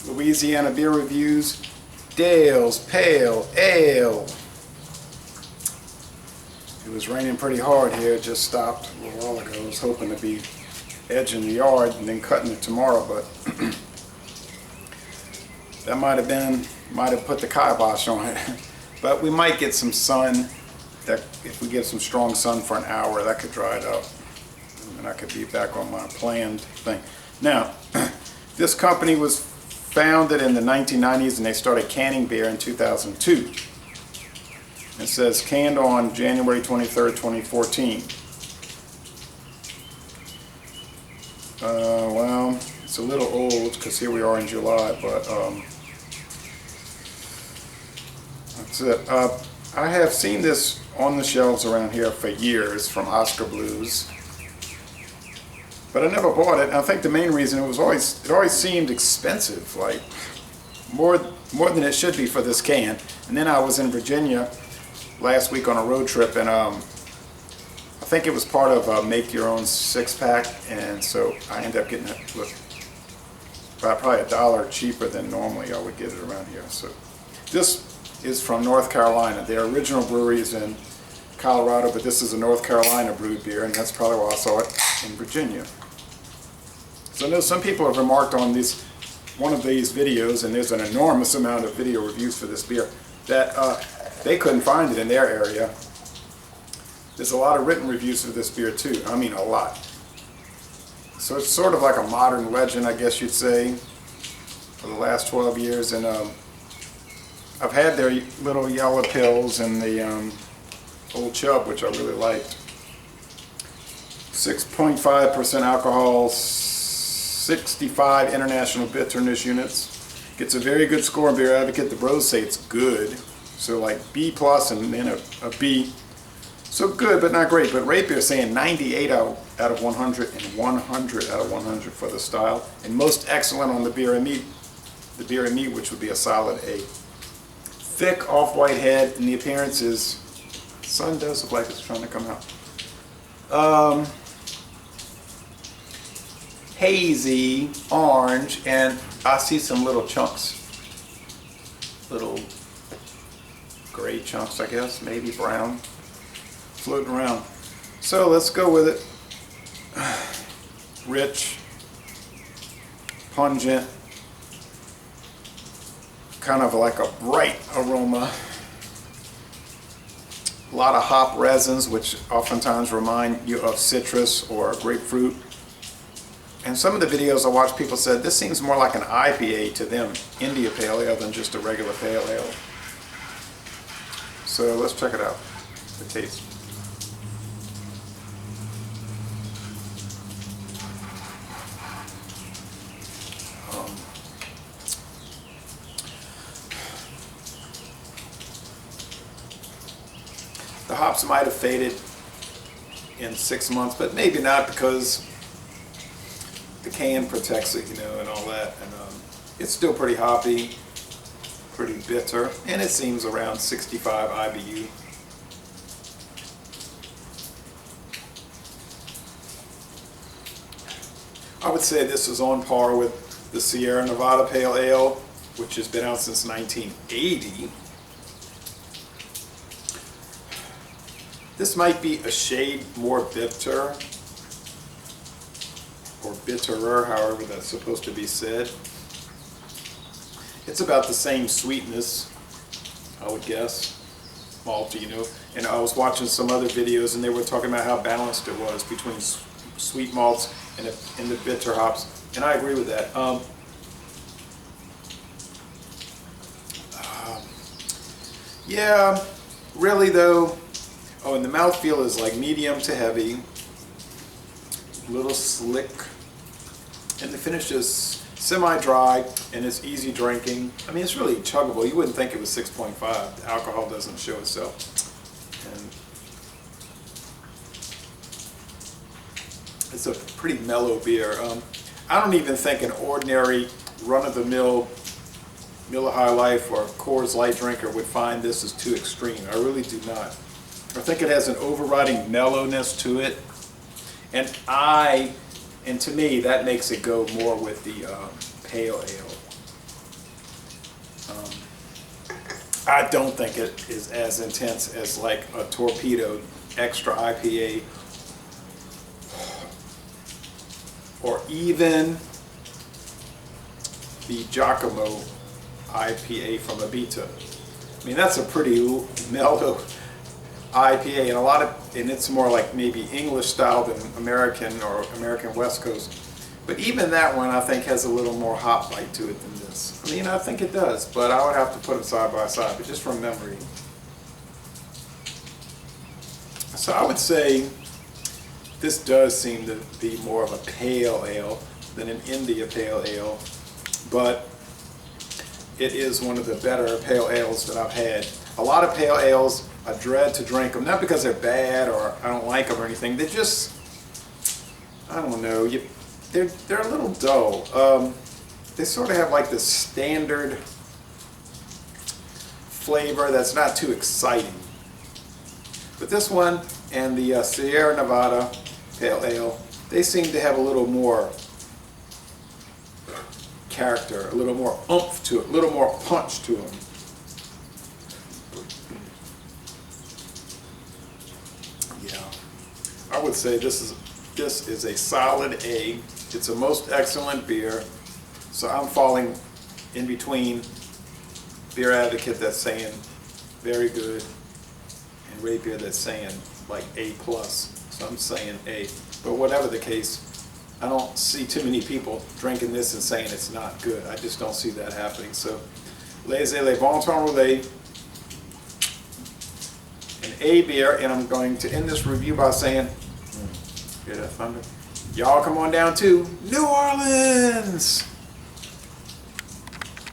Louisiana beer reviews. Dale's Pale Ale. It was raining pretty hard here. It just stopped a little while ago. I was hoping to be edging the yard and then cutting it tomorrow, but that might have put the kibosh on it. But we might get some sun. That if we get some strong sun for an hour, that could dry it up, and I could be back on my planned thing. Now, this company was founded in the 1990s, and they started canning beer in 2002. It says canned on January 23rd, 2014. Well, it's a little old because here we are in July, but that's it. I have seen this on the shelves around here for years from Oscar Blues, but I never bought it. And I think the main reason it always seemed expensive, like more than it should be for this can. And then I was in Virginia last week on a road trip, and I think it was part of a make your own 6-pack, and so I ended up getting it with probably $1 cheaper than normally I would get it around here. So this is from North Carolina. Their original brewery is in Colorado, but this is a North Carolina brewed beer, and that's probably why I saw it in Virginia. So I know some people have remarked on one of these videos, and there's an enormous amount of video reviews for this beer, that they couldn't find it in their area. There's a lot of written reviews for this beer too. I mean, a lot. So it's sort of like a modern legend, I guess you'd say, for the last 12 years. And I've had their little yellow pills and the Old Chub, which I really liked. 6.5% alcohol, 65 international bitterness units. Gets a very good score in Beer Advocate. The bros say it's good. So like B plus and then a B. So good, but not great. But Rate Beer is saying 98 out of 100 and 100 out of 100 for the style. And most excellent on the Beer and Meat. The Beer and Meat, which would be a solid A. Thick off-white head, and the appearance is, sun does look like it's trying to come out. Hazy, orange, and I see some little chunks. Little gray chunks, I guess, maybe brown, floating around. So let's go with it. Rich, pungent, kind of like a bright aroma. A lot of hop resins, which oftentimes remind you of citrus or grapefruit. And some of the videos I watched, people said this seems more like an IPA to them, India Pale Ale, than just a regular Pale Ale. So let's check it out, the taste. The hops might have faded in 6 months, but maybe not, because the can protects it, and all that. And it's still pretty hoppy, pretty bitter, and it seems around 65 IBU. I would say this is on par with the Sierra Nevada Pale Ale, which has been out since 1980. This might be a shade more bitter, or bitterer, however that's supposed to be said. It's about the same sweetness, I would guess, malty, And I was watching some other videos, and they were talking about how balanced it was between sweet malts and the bitter hops, and I agree with that. Yeah, really though. Oh, and the mouthfeel is like medium to heavy, a little slick, and the finish is semi-dry, and it's easy drinking. I mean, it's really chuggable. You wouldn't think it was 6.5. The alcohol doesn't show itself. And it's a pretty mellow beer. I don't even think an ordinary run-of-the-mill Miller High Life or Coors Light drinker would find this as too extreme. I really do not. I think it has an overriding mellowness to it, and to me that makes it go more with the pale ale. I don't think it is as intense as like a Torpedo Extra IPA, or even the Giacomo IPA from Abita. I mean, that's a pretty mellow IPA, and it's more like maybe English style than American or American West Coast. But even that one, I think, has a little more hop bite to it than this. I mean, I think it does, but I would have to put them side by side, but just from memory. So I would say this does seem to be more of a pale ale than an India pale ale, but it is one of the better pale ales that I've had. A lot of pale ales, I dread to drink them, not because they're bad or I don't like them or anything. They're just, I don't know, they're a little dull. They sort of have like this standard flavor that's not too exciting. But this one and the Sierra Nevada Pale Ale, they seem to have a little more character, a little more oomph to it, a little more punch to them. Yeah, I would say this is a solid A. It's a most excellent beer. So I'm falling in between Beer Advocate that's saying very good and Ray Beer that's saying like A+. So I'm saying A. But whatever the case, I don't see too many people drinking this and saying it's not good. I just don't see that happening. So Laissez-les Bon Temps Roulés, an A beer, and I'm going to end this review by saying, hear that thunder? Y'all come on down to New Orleans!